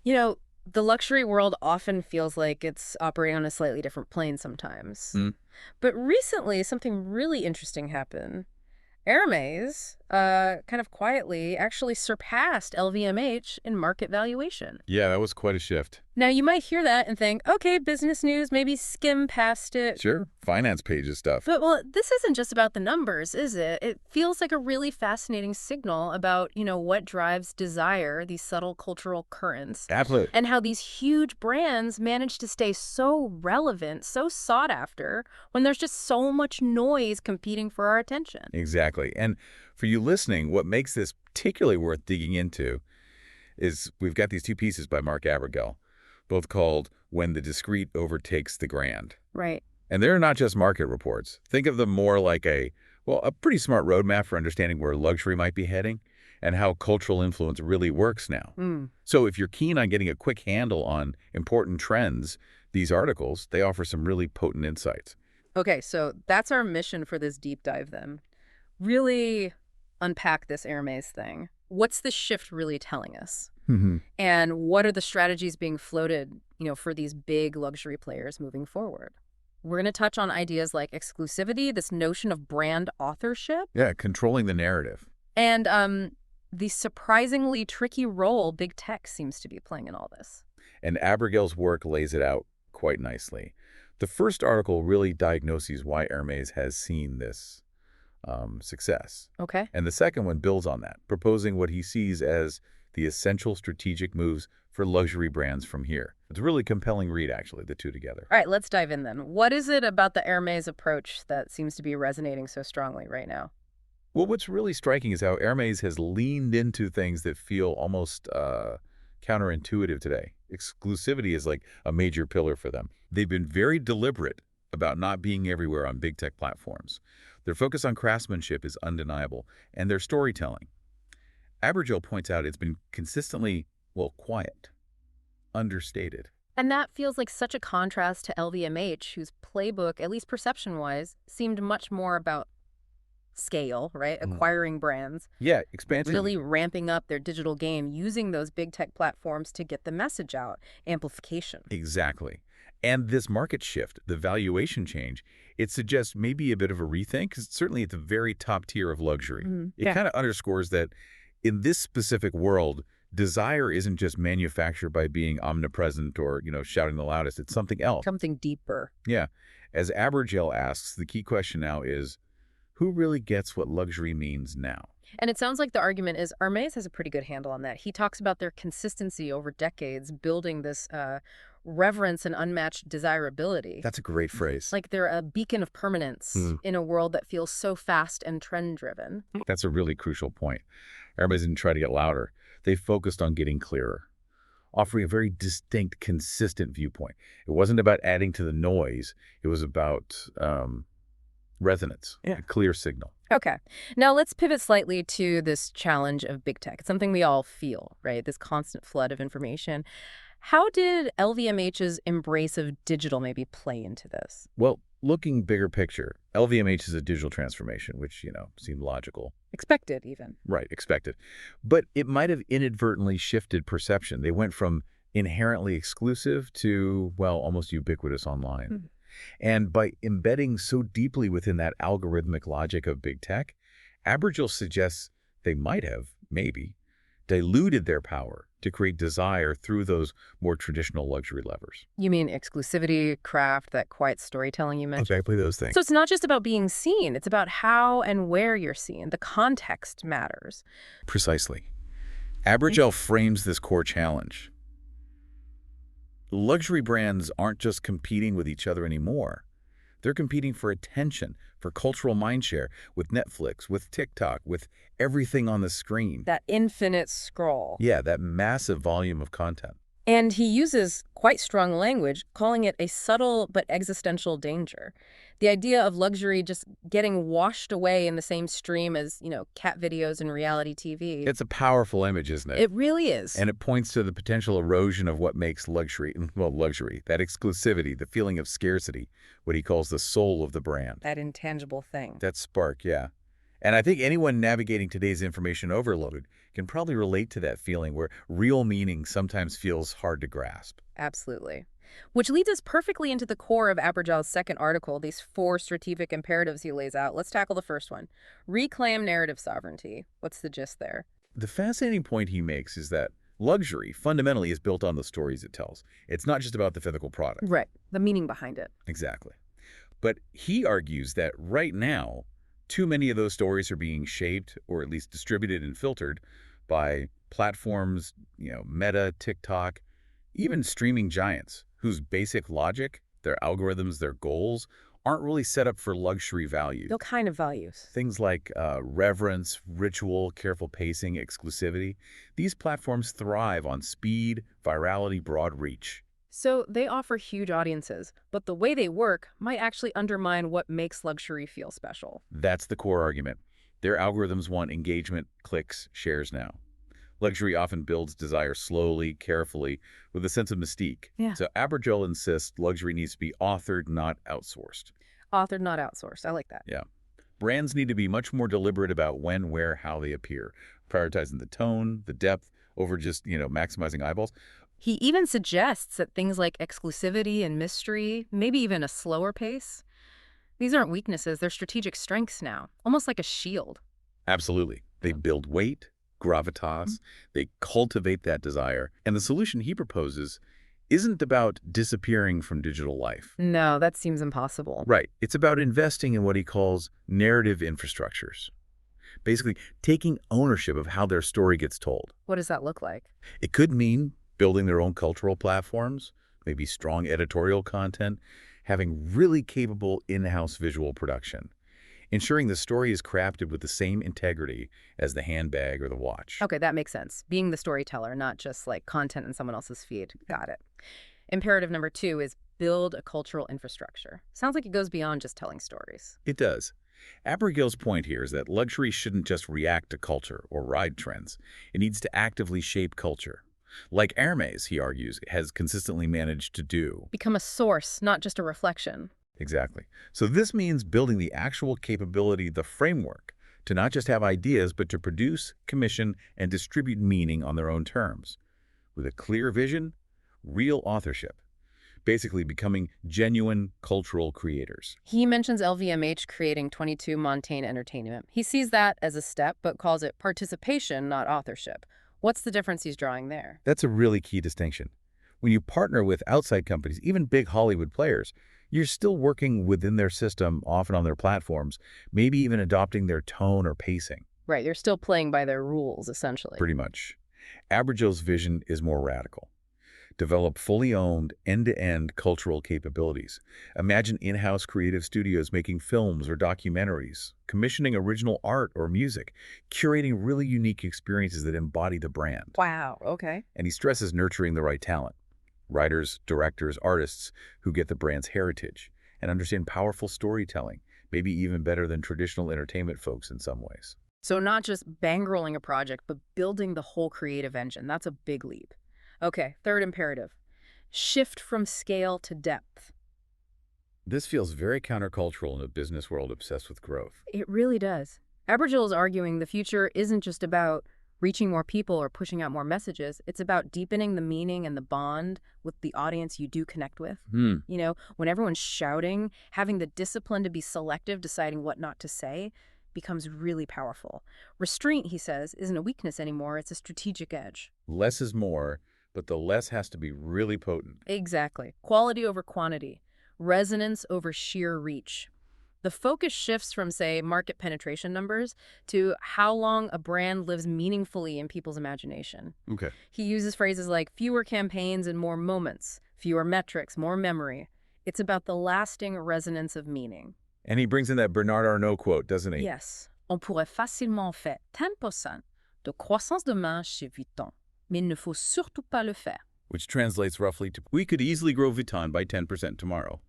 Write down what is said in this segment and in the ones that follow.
You know, the luxury world often feels like it's operating on a slightly different plane sometimes. Mm. But recently, something really interesting happened. Hermes, kind of quietly, actually surpassed LVMH in market valuation. Yeah, that was quite a shift. Now, you might hear that and think, okay, business news, maybe skim past it. Sure, finance pages stuff. But, well, this isn't just about the numbers, is it? It feels like a really fascinating signal about, what drives desire, these subtle cultural currents, Absolutely. and how these huge brands manage to stay so relevant, so sought after, when there's just so much noise competing for our attention. Exactly. And for you listening, what makes this particularly worth digging into is we've got these two pieces by Marc Abergel, both called When the Discrete Overtakes the Grand. Right. And they're not just market reports. Think of them more like a pretty smart roadmap for understanding where luxury might be heading and how cultural influence really works now. Mm. So if you're keen on getting a quick handle on important trends, these articles, they offer some really potent insights. Okay, so that's our mission for this deep dive then. Really unpack this Hermes thing. What's the shift really telling us? Mhm. And what are the strategies being floated, for these big luxury players moving forward? We're going to touch on ideas like exclusivity, this notion of brand authorship, Yeah, controlling the narrative. and the surprisingly tricky role big tech seems to be playing in all this. And Abergel's work lays it out quite nicely. The first article really diagnoses why Hermes has seen this success. Okay. And the second one builds on that, proposing what he sees as the essential strategic moves for luxury brands from here. It's a really compelling read, actually, the two together. All right, let's dive in then. What is it about the Hermes approach that seems to be resonating so strongly right now? Well, what's really striking is how Hermes has leaned into things that feel almost counterintuitive today. Exclusivity is like a major pillar for them. They've been very deliberate about not being everywhere on big tech platforms. Their focus on craftsmanship is undeniable, and their storytelling. Abergel points out it's been consistently, well, quiet, understated. And that feels like such a contrast to LVMH, whose playbook, at least perception-wise, seemed much more about scale, right? Mm. Acquiring brands, Yeah, expansion. really ramping up their digital game, using those big tech platforms to get the message out, amplification. Exactly. And this market shift, the valuation change, it suggests maybe a bit of a rethink, 'cause it's certainly at the very top tier of luxury. It Yeah. kind of underscores that in this specific world, desire isn't just manufactured by being omnipresent or, shouting the loudest. It's something else. Something deeper. Yeah. As Abergel asks, the key question now is, who really gets what luxury means now? And it sounds like the argument is Hermes has a pretty good handle on that. He talks about their consistency over decades, building this reverence and unmatched desirability. That's a great phrase. Like they're a beacon of permanence in a world that feels so fast and trend-driven. That's a really crucial point. Hermes didn't try to get louder. They focused on getting clearer, offering a very distinct, consistent viewpoint. It wasn't about adding to the noise. It was about resonance, a clear signal. Okay. Now let's pivot slightly to this challenge of big tech. It's something we all feel, right? This constant flood of information. How did LVMH's embrace of digital maybe play into this? Well, looking bigger picture, LVMH is a digital transformation, which, seemed logical. Expected, even. Right, expected. But it might have inadvertently shifted perception. They went from inherently exclusive to, well, almost ubiquitous online. And by embedding so deeply within that algorithmic logic of big tech, Abergel suggests they might have, maybe, diluted their power to create desire through those more traditional luxury levers. You mean exclusivity, craft, that quiet storytelling you mentioned? Exactly those things. So it's not just about being seen. It's about how and where you're seen. The context matters. Precisely. Abergel frames this core challenge. Luxury brands aren't just competing with each other anymore. They're competing for attention, for cultural mindshare, with Netflix, with TikTok, with everything on the screen. That infinite scroll. Yeah, that massive volume of content. And he uses quite strong language, calling it a subtle but existential danger. The idea of luxury just getting washed away in the same stream as, cat videos and reality TV. It's a powerful image, isn't it? It really is. And it points to the potential erosion of what makes luxury, that exclusivity, the feeling of scarcity, what he calls the soul of the brand. That intangible thing. That spark, yeah. And I think anyone navigating today's information overload can probably relate to that feeling where real meaning sometimes feels hard to grasp. Absolutely. Which leads us perfectly into the core of Abergel's second article, these four strategic imperatives he lays out. Let's tackle the first one. Reclaim narrative sovereignty. What's the gist there? The fascinating point he makes is that luxury fundamentally is built on the stories it tells. It's not just about the physical product. Right. The meaning behind it. Exactly. But he argues that right now, too many of those stories are being shaped or at least distributed and filtered by platforms, Meta, TikTok, even streaming giants whose basic logic, their algorithms, their goals aren't really set up for luxury values. No kind of values. Things like reverence, ritual, careful pacing, exclusivity. These platforms thrive on speed, virality, broad reach. So they offer huge audiences, but the way they work might actually undermine what makes luxury feel special. That's the core argument. Their algorithms want engagement, clicks, shares now. Luxury often builds desire slowly, carefully, with a sense of mystique. Yeah. So Abergel insists luxury needs to be authored, not outsourced. Authored, not outsourced. I like that. Yeah. Brands need to be much more deliberate about when, where, how they appear, prioritizing the tone, the depth, over just, maximizing eyeballs. He even suggests that things like exclusivity and mystery, maybe even a slower pace, these aren't weaknesses, they're strategic strengths now, almost like a shield. Absolutely. They build weight, gravitas, they cultivate that desire. And the solution he proposes isn't about disappearing from digital life. No, that seems impossible. Right. It's about investing in what he calls narrative infrastructures. Basically, taking ownership of how their story gets told. What does that look like? It could mean building their own cultural platforms, maybe strong editorial content, having really capable in-house visual production, ensuring the story is crafted with the same integrity as the handbag or the watch. Okay, that makes sense. Being the storyteller, not just like content in someone else's feed. Got it. Imperative number 2 is build a cultural infrastructure. Sounds like it goes beyond just telling stories. It does. Abergel's point here is that luxury shouldn't just react to culture or ride trends. It needs to actively shape culture. Like Hermes, he argues, has consistently managed to do. Become a source, not just a reflection. Exactly. So this means building the actual capability, the framework, to not just have ideas, but to produce, commission, and distribute meaning on their own terms. With a clear vision, real authorship. Basically becoming genuine cultural creators. He mentions LVMH creating 22 Montaigne Entertainment. He sees that as a step, but calls it participation, not authorship. What's the difference he's drawing there? That's a really key distinction. When you partner with outside companies, even big Hollywood players, you're still working within their system, often on their platforms, maybe even adopting their tone or pacing. Right, they're still playing by their rules, essentially. Pretty much. Abergel's vision is more radical. Develop fully owned, end-to-end cultural capabilities. Imagine in-house creative studios making films or documentaries, commissioning original art or music, curating really unique experiences that embody the brand. Wow, okay. And he stresses nurturing the right talent. Writers, directors, artists who get the brand's heritage and understand powerful storytelling, maybe even better than traditional entertainment folks in some ways. So not just bankrolling a project, but building the whole creative engine. That's a big leap. Okay, third imperative. Shift from scale to depth. This feels very countercultural in a business world obsessed with growth. It really does. Abergel is arguing the future isn't just about reaching more people or pushing out more messages. It's about deepening the meaning and the bond with the audience you do connect with. When everyone's shouting, having the discipline to be selective, deciding what not to say, becomes really powerful. Restraint, he says, isn't a weakness anymore. It's a strategic edge. Less is more, but the less has to be really potent. Exactly. Quality over quantity. Resonance over sheer reach. The focus shifts from, say, market penetration numbers to how long a brand lives meaningfully in people's imagination. Okay. He uses phrases like fewer campaigns and more moments, fewer metrics, more memory. It's about the lasting resonance of meaning. And he brings in that Bernard Arnault quote, doesn't he? Yes. On pourrait facilement faire 10% de croissance demain chez Vuitton, mais il ne faut surtout pas le faire. Which translates roughly to, we could easily grow Vuitton by 10% tomorrow,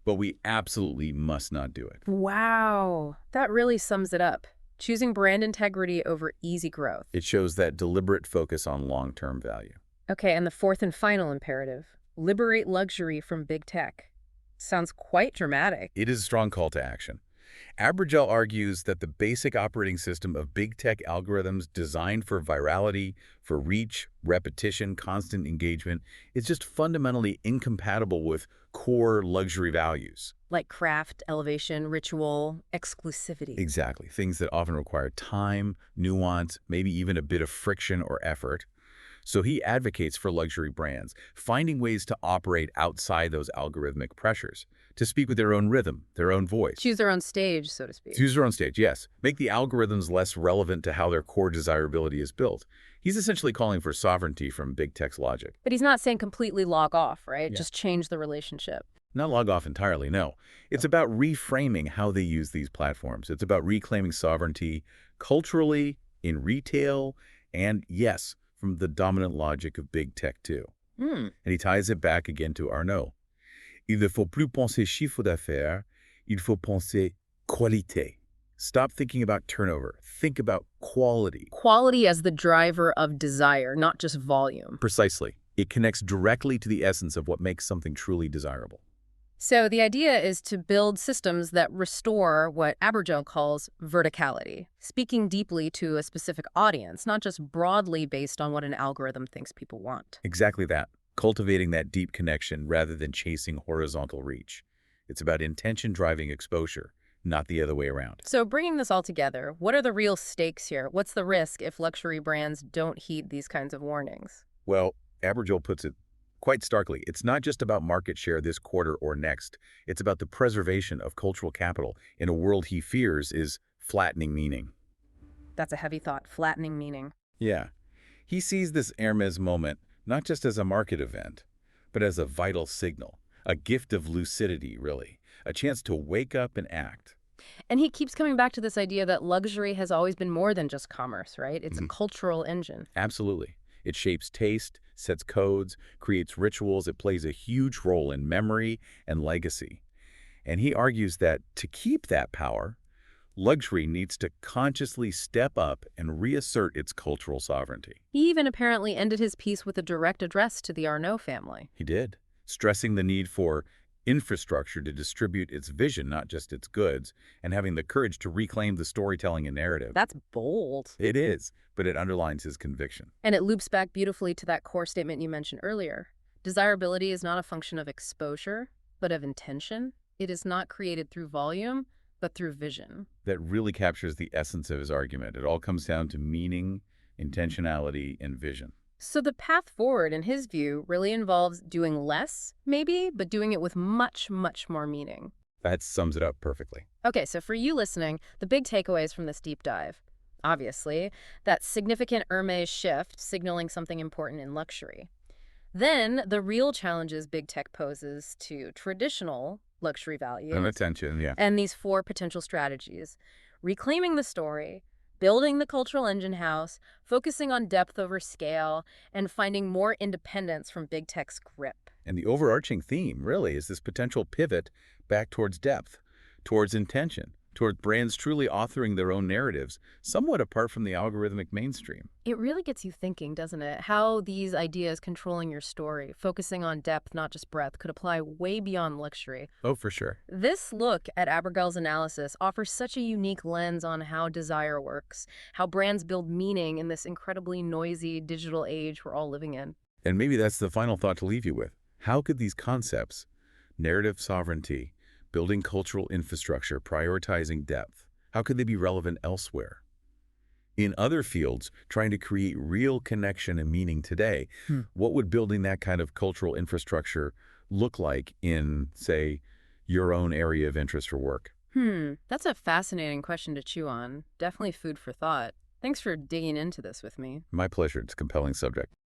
but we absolutely must not do it. Wow. That really sums it up. Choosing brand integrity over easy growth. It shows that deliberate focus on long-term value. Okay, and the fourth and final imperative. Liberate luxury from big tech. Sounds quite dramatic. It is a strong call to action. Abergel argues that the basic operating system of big tech algorithms designed for virality, for reach, repetition, constant engagement is just fundamentally incompatible with core luxury values. Like craft, elevation, ritual, exclusivity. Exactly. Things that often require time, nuance, maybe even a bit of friction or effort. So he advocates for luxury brands, finding ways to operate outside those algorithmic pressures, to speak with their own rhythm, their own voice. Choose their own stage, so to To speak. use their own stage, yes. Make the algorithms less relevant to how their core desirability is built. He's essentially calling for sovereignty from big tech's logic. But he's not saying completely log off, right? Yeah. Just change the relationship. Not log off entirely, no. It's about reframing how they use these platforms. It's about reclaiming sovereignty culturally, in retail, and yes, from the dominant logic of big tech too. Hmm. And he ties it back again to Arnaud. Il ne faut plus penser chiffre d'affaires, il faut penser qualité. Stop thinking about turnover. Think about quality. Quality as the driver of desire, not just volume. Precisely. It connects directly to the essence of what makes something truly desirable. So the idea is to build systems that restore what Abergel calls verticality, speaking deeply to a specific audience, not just broadly based on what an algorithm thinks people want. Exactly that. Cultivating that deep connection rather than chasing horizontal reach. It's about intention driving exposure, not the other way around. So bringing this all together, what are the real stakes here? What's the risk if luxury brands don't heed these kinds of warnings? Well, Abergel puts it quite starkly. It's not just about market share this quarter or next. It's about the preservation of cultural capital in a world he fears is flattening meaning. That's a heavy thought, flattening meaning. Yeah. He sees this Hermes moment not just as a market event, but as a vital signal, a gift of lucidity, really, a chance to wake up and act. And he keeps coming back to this idea that luxury has always been more than just commerce, right? It's a Mhm. cultural engine. Absolutely. It shapes taste, sets codes, creates rituals. It plays a huge role in memory and legacy. And he argues that to keep that power, luxury needs to consciously step up and reassert its cultural sovereignty. He even apparently ended his piece with a direct address to the Arnault family. He did, stressing the need for infrastructure to distribute its vision, not just its goods, and having the courage to reclaim the storytelling and narrative. That's bold. It is, but it underlines his conviction. And it loops back beautifully to that core statement you mentioned earlier. Desirability is not a function of exposure, but of intention. It is not created through volume, but through vision. That really captures the essence of his argument. It all comes down to meaning, intentionality, and vision. So the path forward, in his view, really involves doing less, maybe, but doing it with much, much more meaning. That sums it up perfectly. Okay, so for you listening, the big takeaways from this deep dive. Obviously, that significant Hermes shift signaling something important in luxury. Then, the real challenges big tech poses to traditional luxury And values attention, yeah. and these four potential strategies. Reclaiming the story, building the cultural engine house, focusing on depth over scale, and finding more independence from big tech's grip. And the overarching theme, really, is this potential pivot back towards depth, towards intention, towards brands truly authoring their own narratives, somewhat apart from the algorithmic mainstream. It really gets you thinking, doesn't it? How these ideas controlling your story, focusing on depth, not just breadth, could apply way beyond luxury. Oh, for sure. This look at Abergel's analysis offers such a unique lens on how desire works, how brands build meaning in this incredibly noisy digital age we're all living in. And maybe that's the final thought to leave you with. How could these concepts, narrative sovereignty, building cultural infrastructure, prioritizing depth, how could they be relevant elsewhere? In other fields, trying to create real connection and meaning today, what would building that kind of cultural infrastructure look like in, say, your own area of interest or work? That's a fascinating question to chew on. Definitely food for thought. Thanks for digging into this with me. My pleasure. It's a compelling subject.